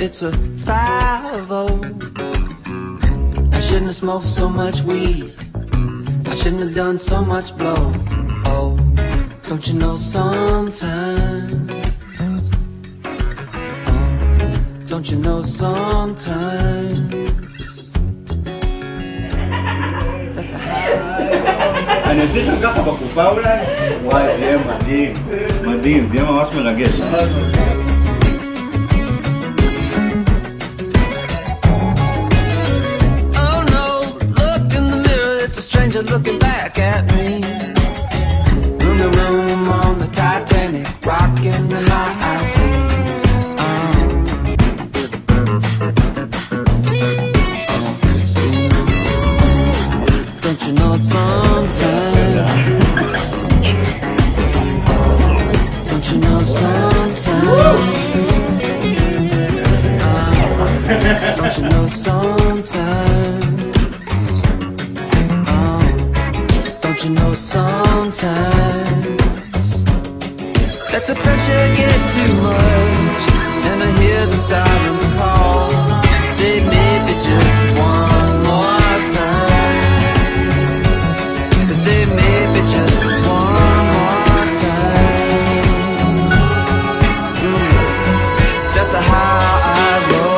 it's a 5-0. I shouldn't have smoked so much weed, I shouldn't have done so much blow. Oh, don't you know sometimes, oh, don't you know sometimes. That's a high. אני אעשה שם ככה בקופה אולי? וואי, זה יהיה מדהים, מדהים, זה יהיה ממש מרגש. Looking back at me, room to room on the Titanic, rocking the high seas. Christina, don't you know sometimes? Don't you know sometimes? Don't you know sometimes? You know sometimes that the pressure gets too much, and I hear the sirens call, say maybe just one more time. They say maybe just one more time. That's how I roll.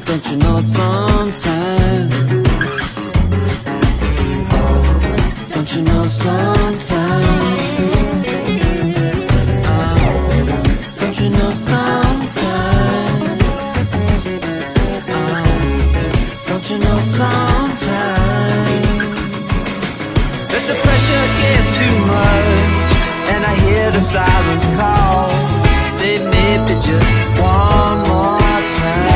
Don't you know sometimes? Don't you know sometimes? Don't you know sometimes? Don't you know sometimes that the pressure gets too much, and I hear the sirens call, say maybe just one more time.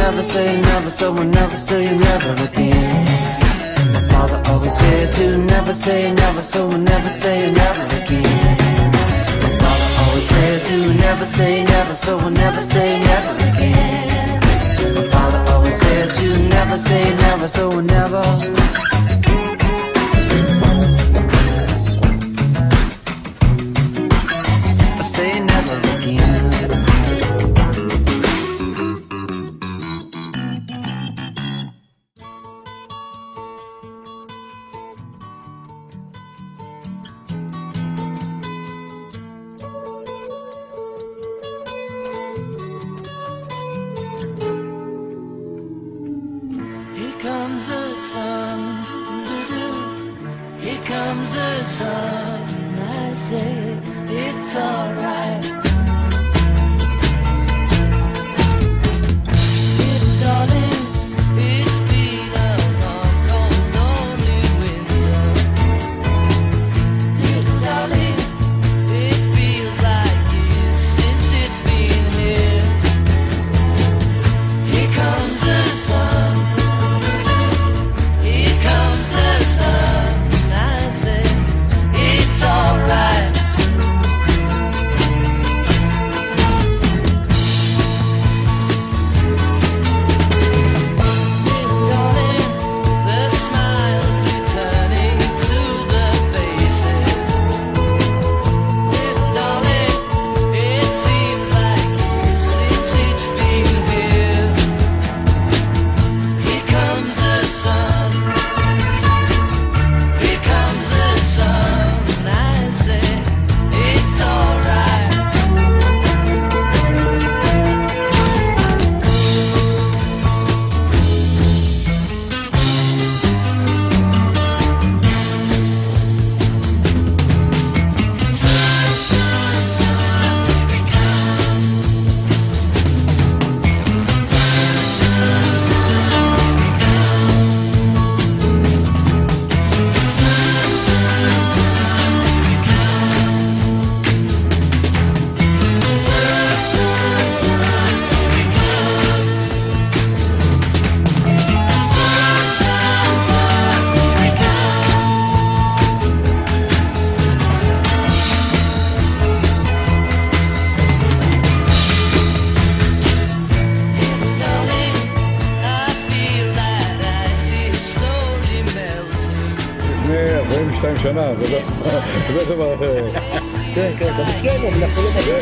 Never say never, so we'll never say never again. My father always said to never say never, so we'll never say never again. My father always said to never say never, so we'll never say never again. My father always said to never say never, so we'll never say never again. Comes the sun. 22 שנה, זה דבר אחר. כן, כן, גם בסדר, אנחנו לא מדבר.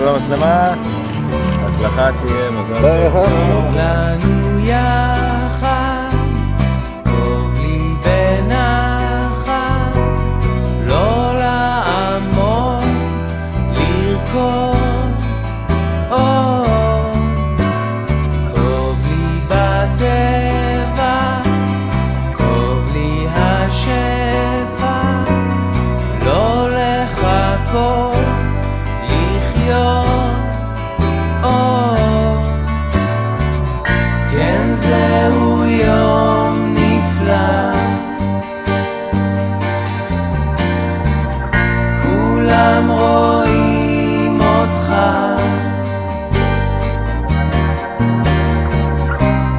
למצלמה, הצלחה תהיה מזל טוב לנו יחד, טוב לי בנחת, לא לעמוד, לרקוד, טוב לי בטבע, טוב לי השפע, לא לחכות, כן זהו יום נפלא, כולם רואים אותך,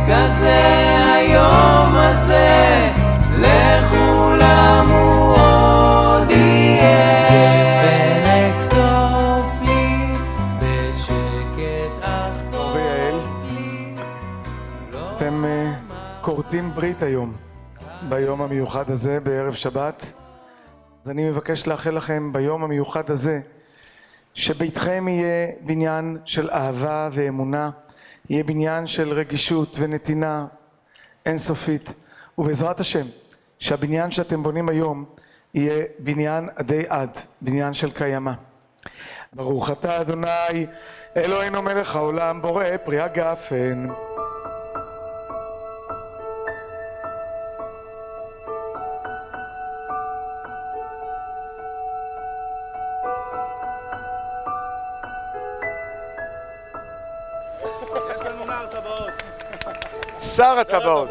כזה היום הזה לכולם הוא עוד יהיה. אתם קוראים ברית היום, ביום המיוחד הזה, בערב שבת. אז אני מבקש לאחל לכם ביום המיוחד הזה, שביתכם יהיה בניין של אהבה ואמונה, יהיה בניין של רגישות ונתינה אינסופית, ובעזרת השם, שהבניין שאתם בונים היום, יהיה בניין עדי עד, בניין של קיימה. ברוך אתה אדוני, אלוהינו מלך העולם, בורא פרי הגפן. שר הטבעות.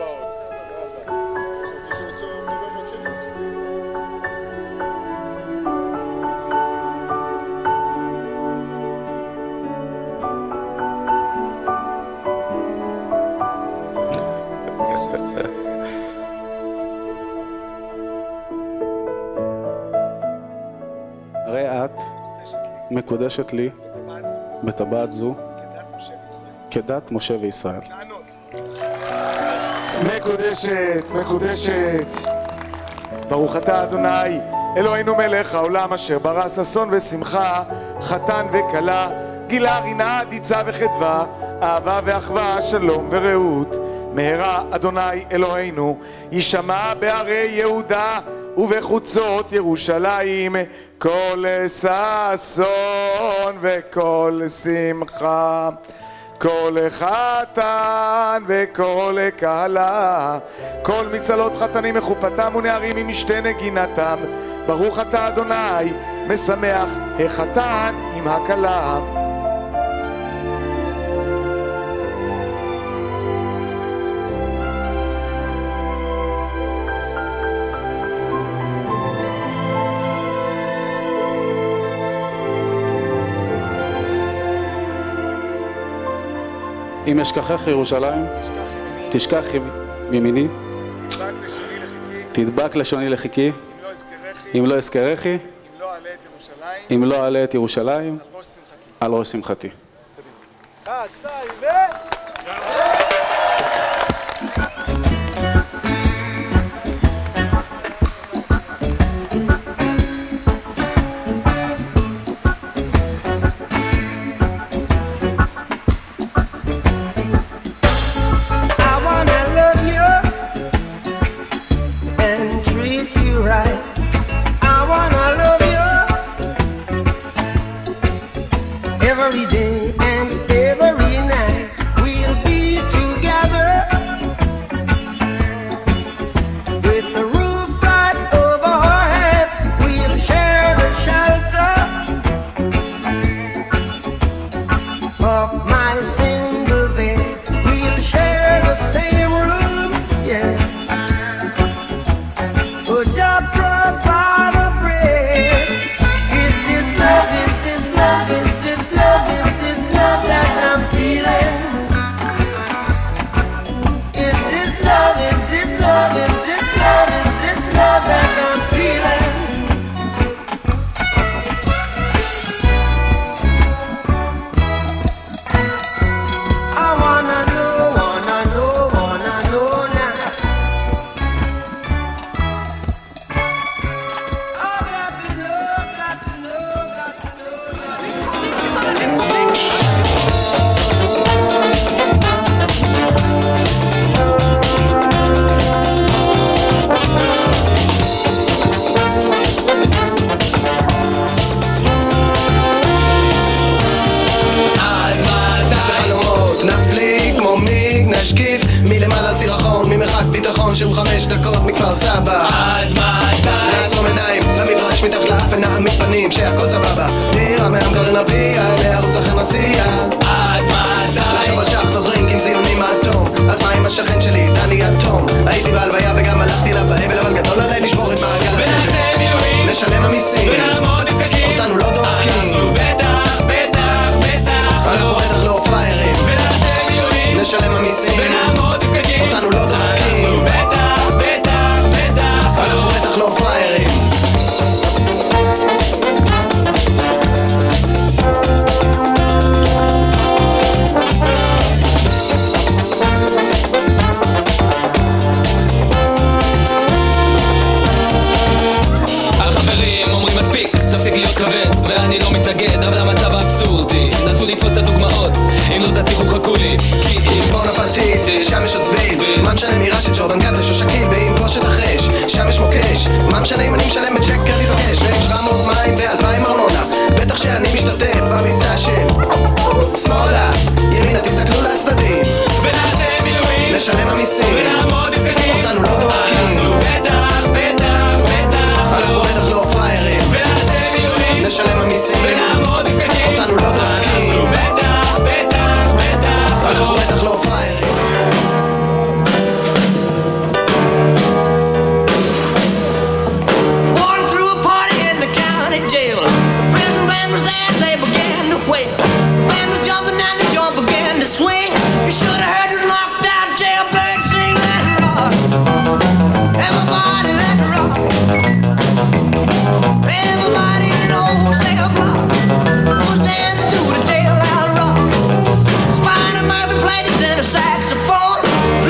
הרי את מקודשת לי בטבעת זו כדת משה וישראל. מקודשת, מקודשת. ברוך אתה אדוני, אלוהינו מלך העולם, אשר ברא ששון ושמחה, חתן וכלה, גילה, רינה, דיצה וחדווה, אהבה ואחווה, שלום ורעות. מהרה אדוני אלוהינו יישמע בערי יהודה ובחוצות ירושלים כל ששון וכל שמחה, כל חתן וכל קהלה, כל מצלות חתנים מחופתם ונערים עם משתה נגינתם. ברוך אתה אדוני משמח החתן עם הכלה. אם אשכחך ירושלים, תשכח ימיני, תדבק לשוני לחיקי, אם לא אזכרכי, אם לא אעלה את ירושלים, על ראש שמחתי. 1, 2 ו... Every day and every night. drug by the bread. Is this love, is this love, is this love, is this love that I'm feeling? Is this love, is this love, is this love, is this love that I'm feeling? I wanna know now. I got to know now. נפליג כמו מיג, נשקיף מלמעלה סירחון, ממרחק ביטחון שהוא 5 דקות מכפר סבא. עד מתי? נעצום עיניים למדרש מתחת לאף ונעמיד פנים שהכל סבבה. דירה מהמגרן אביה לערוץ אחר נסיע. עד מתי? לחשוב על שחטות דרינקים זיונים האטום. אז מה עם השכן שלי דני אטום? הייתי בהלוויה וגם הלכתי לה באבל, אבל גדול עליי לשבור את מעגל הסבל. נשלם המיסים אותנו לא דופקים. אנחנו בטח לא פריירים. נשלם המיסים אותנו לא דופקים. אנחנו בטח לא פריירים. החברים אומרים מספיק, תפסיק להיות כבד, ואני לא מתנגד, אבל המצב האבסורדי. נסו לתפוס את הדוגמאות, אם לא תצליחו חכו לי. כי אם פה נפלתי, שם יש עוד סוויז. מה משנה נראה שג'ורדן גדש או שקיל, ואם פה שתחש, שם יש מוקש. מה משנה אם אני משלם בצ'ק אני מבקש, ו-700 מים ו-2,000 ארנונה. בטח שאני משתתף במבצע של שמאלה, ימינה תסתכלו לצדדים. ונעשה מילואים, נשלם המיסים ונעמוד נפקדים. אותנו לא דופקים. אנחנו בטח לא פריירים. ונעשה מילואים, נשלם המיסים ונעמוד נפקדים. אותנו לא דופקים. אנחנו בטח לא פריירים. Walking through a party in the county jail. The prison band was there, they began to wail. The band was jumping and the joint began to swing. You should have heard the knocked out jailbird sing. Let it rock, everybody let it rock. Everybody in the wholesale block was dancing to the jailhouse rock. Spider Murphy played his tenor saxophone.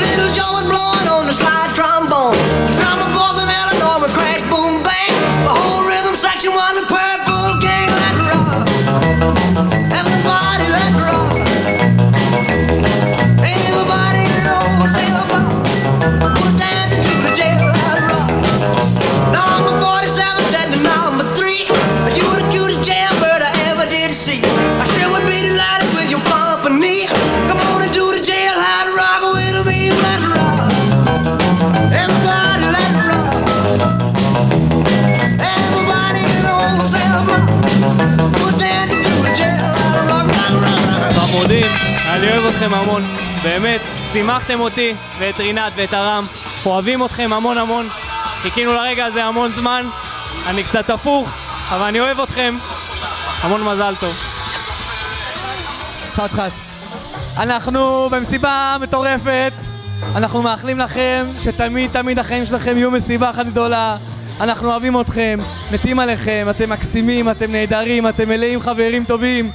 Little Joe was blowing on the slide trombone. The drummer boy from Illinois would crash, boom, bang. The whole rhythm section was a purple gang. Let's rock, everybody, let's rock. Everybody in the wholesale block was dancing to the jailhouse rock. Number 47 said to number 3, you were the cutest jailbird I ever did see. I sure would be delighted with your company. Come on into the jailhouse rock with me. Let's rock, everybody, let's rock. Everybody in the wholesale block was dancing to the jailhouse rock, rock, rock, rock. חמודים, אני אוהב אתכם המון, באמת, שימחתם אותי ואת רינת ואת הרם, אוהבים אתכם המון המון, חיכינו לרגע הזה המון זמן, אני קצת הפוך, אבל אני אוהב אתכם, המון מזל טוב. חד. אנחנו במסיבה מטורפת, אנחנו מאחלים לכם שתמיד תמיד החיים שלכם יהיו מסיבה אחת גדולה, אנחנו אוהבים אתכם, מתים עליכם, אתם מקסימים, אתם נהדרים, אתם מלאים חברים טובים,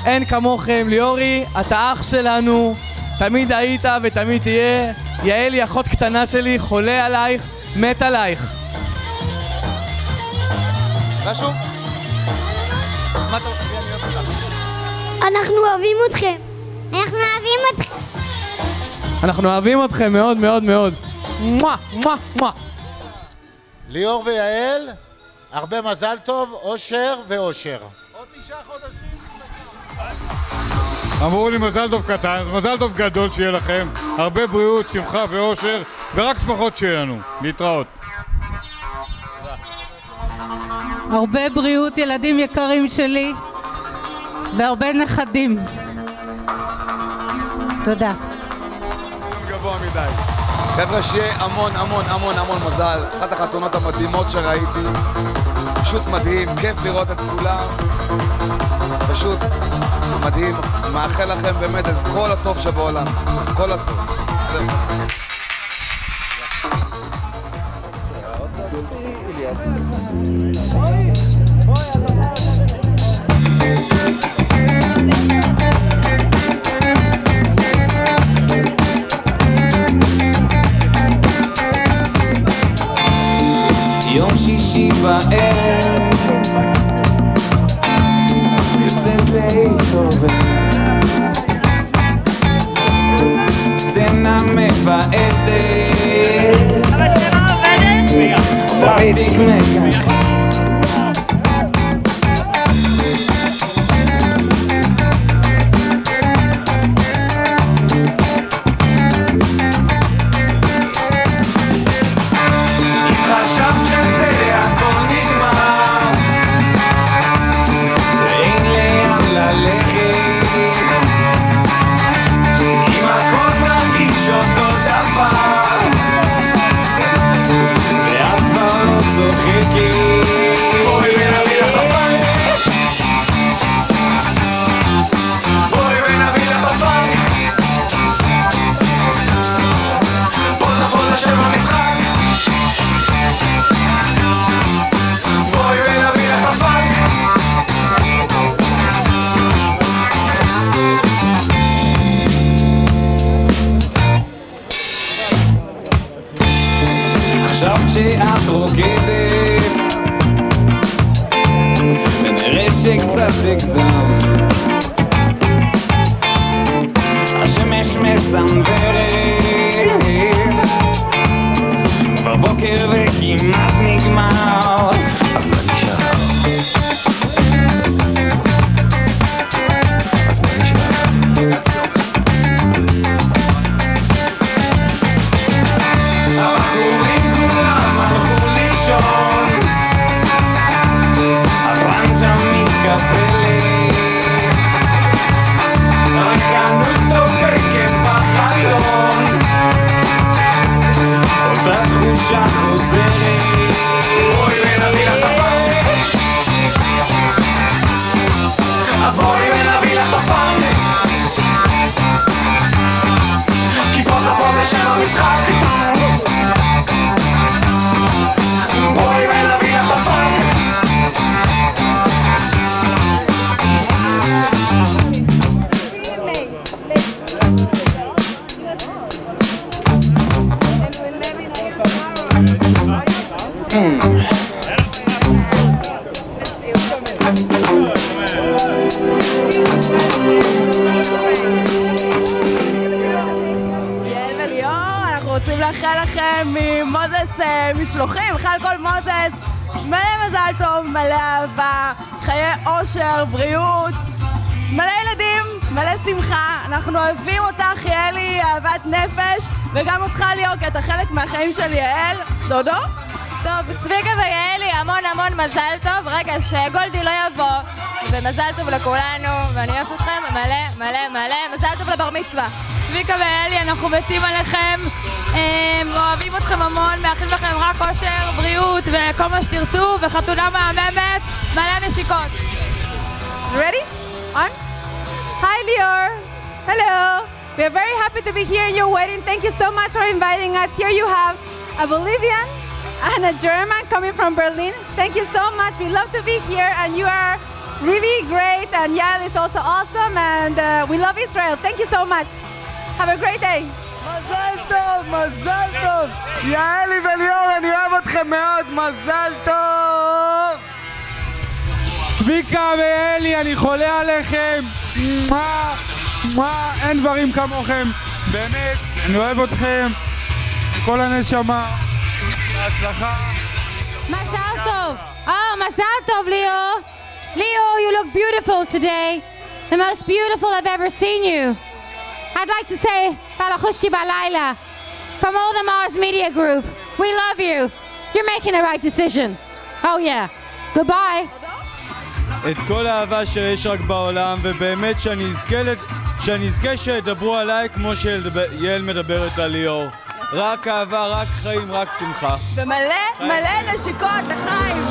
אין כמוכם. ליאורי, אתה אח שלנו, תמיד היית ותמיד תהיה. יעל היא אחות קטנה שלי, חולה עלייך, מת עלייך. משהו? מה אתה רוצה? אנחנו אוהבים אתכם. אנחנו אוהבים אתכם. אנחנו אוהבים אתכם מאוד מאוד מאוד. מואה, מואה, מואה. ליאור ויעל, הרבה מזל טוב, אושר ואושר. עוד 9 חודשים. אמרו לי מזל טוב קטן, אז מזל טוב גדול שיהיה לכם. הרבה בריאות, שמחה ואושר, ורק שמחות שיהיה לנו. להתראות. הרבה בריאות, ילדים יקרים שלי, והרבה נכדים. תודה. גבוה מדי. חבר'ה, שיהיה המון המון המון המון מזל. אחת החתונות המדהימות שראיתי. פשוט מדהים, כיף לראות את כולם. פשוט מדהים. מאחל לכם באמת את כל הטוב שבעולם. כל הטוב. יום שישי בערב יוצאת להסתובב, תנמק בעזר פלסטיק מקח שאת רוקדת ונראה שקצת הגזמת, השמש מסנוורת בבוקר וכמעט נגמר, אז מה נשאר? אז מה נשאר? הבחורים כולם הלכו לישון, הברנצ'ה מתקפלת, הריקנות דופקת בחלון, אותה תחושה חוזרת, בואי ונביא לך בפאנק, אז בואי ונביא לך בפאנק, כי פה זה שם המשחק, בואי ונביא לך בפאנק. רוצים לאחל לכם ממוזס משלוחים, בכלל כל מוזס, מלא מזל טוב, מלא אהבה, חיי אושר, בריאות, מלא ילדים, מלא שמחה. אנחנו אוהבים אותך יעלי, אהבת נפש, וגם אותך ליאור, כי אתה חלק מהחיים של יעל. דודו? טוב, צביקה ויעלי, המון המון מזל טוב. רגע, שגולדי לא יבוא, ומזל טוב לכולנו, ואני אוהבת אתכם מלא מלא מלא, מזל טוב לבר מצווה. צביקה ויעלי, אנחנו מתים עליכם, אוהבים אתכם המון, מאחלים לכם רק אושר, בריאות וכל מה שתרצו, וחתונה מהממת, מלא נשיקות. Ready? On? Hi Lior! Hello! We are very happy to be here in your wedding. Thank you so much for inviting us. Here you have a Bolivian and a German coming from Berlin. Thank you so much. We love to be here and you are really great, and Yael is also awesome, and we love Israel. Thank you so much. Have a great day. מזל טוב, מזל טוב! יעלי וליאור, אני אוהב אתכם מאוד, מזל טוב! צביקה ויעלי, אני חולה עליכם! אין דברים כמוכם! באמת, אני אוהב אתכם! כל הנשמה! בהצלחה! מזל טוב! מזל טוב, ליאור! Leo, you look beautiful today. The most beautiful I've ever seen you. I'd like to say, Balachushti Balayla, from all the Mars Media Group, we love you. You're making the right decision. Oh yeah. Goodbye. את כל האהבה שיש רק בעולם, ובאמת שאני אזכה שידברו עליי כמו שיעל מדברת על ליאור. רק אהבה, רק חיים, רק שמחה. ומלא נשיקות לחיים.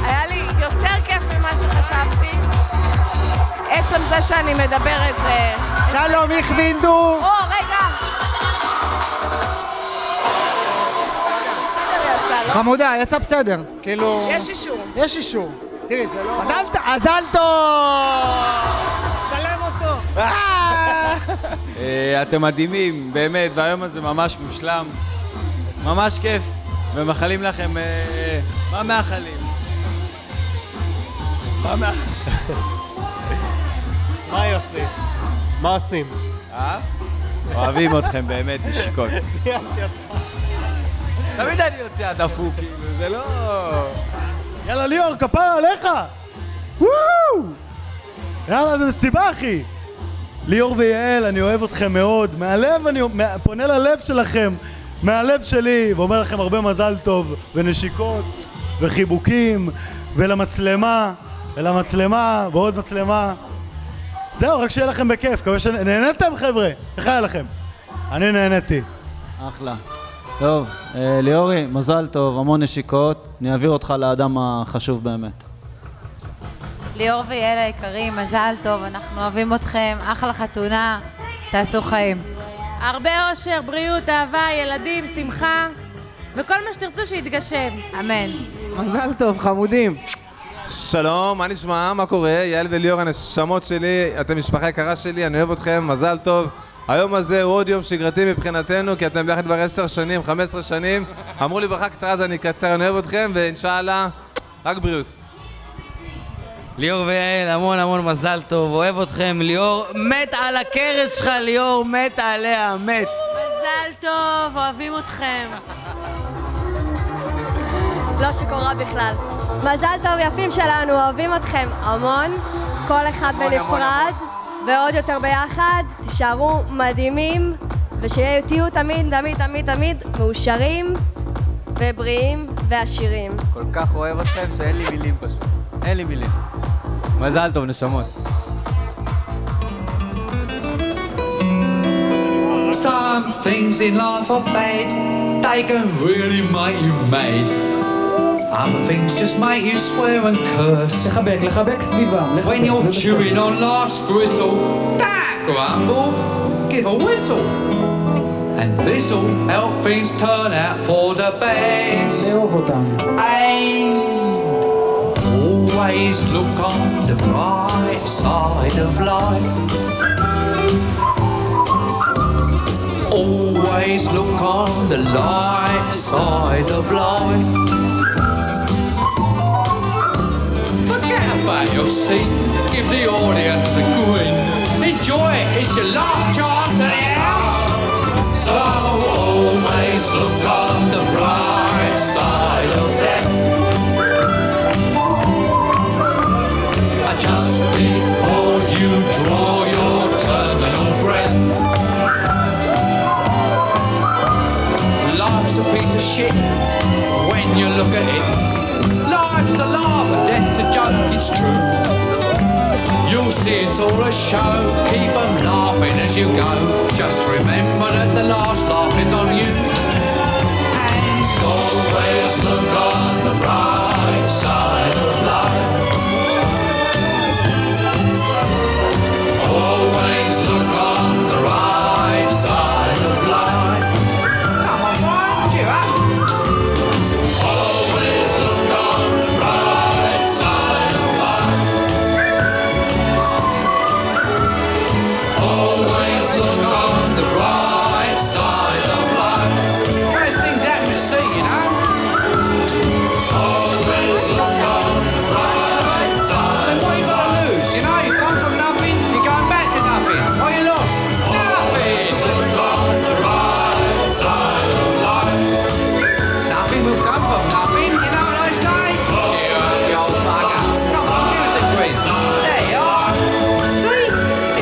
היה לי יותר כיף ממה שחשבתי. עצם זה שאני מדברת זה... שלום, איך בינדו? או, רגע. חמודה, יצא בסדר. כאילו... יש אישור. יש אישור. תראי, זה לא... מזל טוב! שלם אותו! אתם מדהימים, באמת, והיום הזה ממש מושלם. ממש כיף. ומאחלים לכם... מה מאחלים? מה יוסי? מה עושים? אוהבים אתכם באמת, נשיקות. תמיד אני יוצא הדפוק, כאילו, זה לא... יאללה ליאור, כפרה עליך! וואו! יאללה, זה מסיבה, אחי! ליאור ויעל, אני אוהב אתכם מאוד. מהלב, אני פונה ללב שלכם, מהלב שלי, ואומר לכם הרבה מזל טוב, ונשיקות, וחיבוקים, ולמצלמה, ועוד מצלמה. זהו, רק שיהיה לכם בכיף. מקווה שנהנתם, חבר'ה? איך היה לכם? אני נהניתי. אחלה. טוב, ליאורי, מזל טוב, המון נשיקות. אני אעביר אותך לאדם החשוב באמת. ליאור ויעל היקרים, מזל טוב, אנחנו אוהבים אתכם, אחלה חתונה, תעשו חיים. הרבה אושר, בריאות, אהבה, ילדים, שמחה, וכל מה שתרצו שיתגשם. אמן. מזל טוב, חמודים. שלום, מה נשמע? מה קורה? יעל וליאור, הנשמות שלי, אתם משפחה יקרה שלי, אני אוהב אתכם, מזל טוב. היום הזה הוא עוד יום שגרתי מבחינתנו, כי אתם ביחד כבר 10 שנים, 15 שנים. אמרו לי ברכה קצרה, אז אני אקצר, אני אוהב אתכם, ואינשאללה, רק בריאות. ליאור ויעל, המון מזל טוב, אוהב אתכם. ליאור מת על הקרס שלך, ליאור מת עליה, מת. מזל טוב, אוהבים אתכם. לא שקורה בכלל. מזל טוב יפים שלנו, אוהבים אתכם המון, כל אחד בנפרד ועוד יותר ביחד. תישארו מדהימים ושתהיו תמיד מאושרים ובריאים ועשירים. כל כך אוהב אתכם שאין לי מילים פשוט, אין לי מילים. מזל טוב נשמות. Some things in life are bad, they can really make you mad. Other things just make you swear and curse. לחבק סביבם. When you're chewing on life's gristle, that grumble, give a whistle. And this'll help things turn out for the best. לאהוב אותם. Always look on the bright side of life. Always look on the light side of life. Forget about your seat, give the audience a grin. Enjoy it, it's your last chance anyhow. So always look on the bright side of death. Just before you draw your terminal breath. Life's a piece of shit when you look at it. Life's a laugh and death's a joke, it's true. You'll see it's all a show, keep them laughing as you go. Just remember that the last laugh is on you. And always look on the bright side of life. Always look on the right side of life. Come on, boy, cheer up. Always look on the right side of life. Always look on the right side of life. First things happen to see, you know. Always look on the right side. And what you got to lose? You know, you come from nothing, you're going back to nothing. What you lost? Nothing. Look on the right side of life. Nothing will come from nothing, you know what I say? Cheer up, you old bugger. Come on, give us a quiz. There you are. See?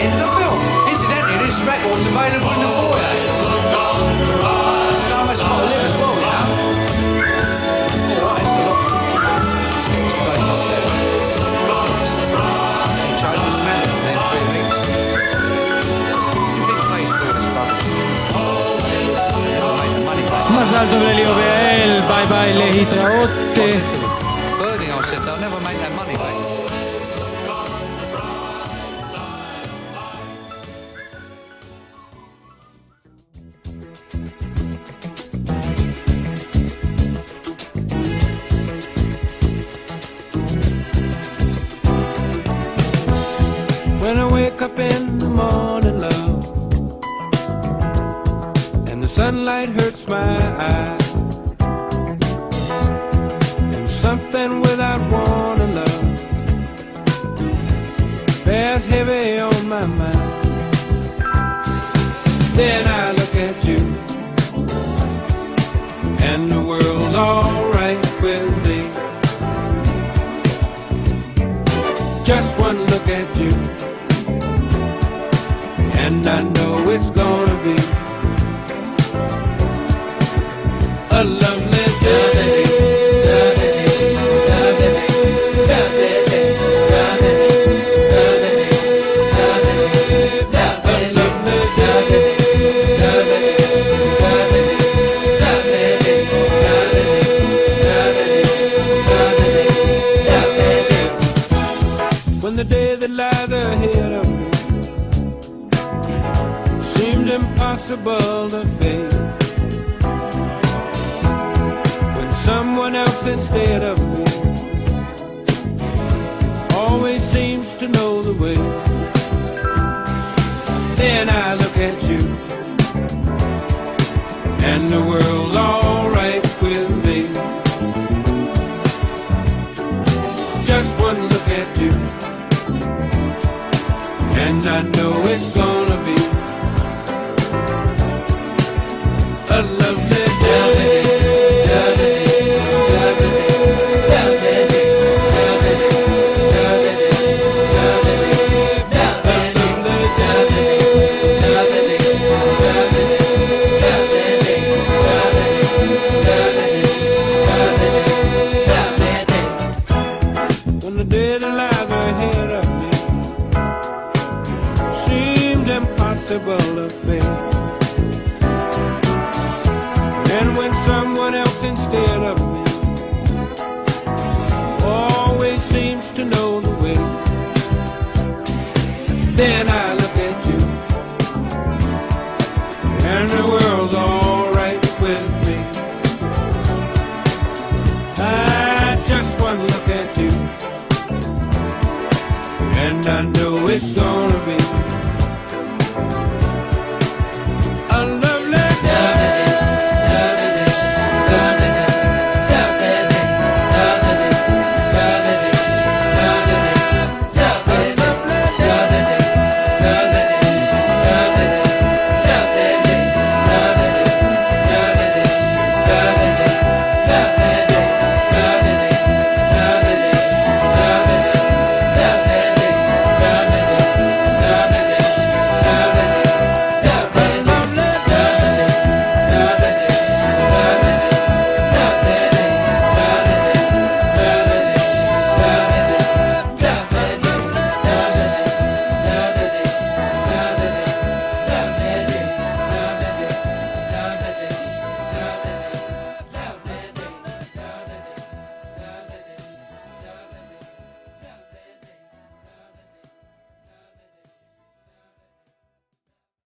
In the film. Incidentally, this record's available in the foyer. Look on the right. So much got to live as well, you know. Alright, it's a lot. Changes matter in 3 weeks. You think Facebook is rubbish? Never made the money back. מזל טוב לליאור ויעל, ביי ביי, להתראות. Birding, I said, they'll never make that money back. When I wake up in the morning, love, and the sunlight hurts my eyes, and something without warning, love, bears heavy on my mind. Then I look at you, and the world's alright with me. Just one look at you, and I know it's gonna be a lovely day. When the day that lies ahead of me seems impossible to face, when someone else instead of me always seems to know the way, then I look at you and the world's alright with me. Just one look at you and I know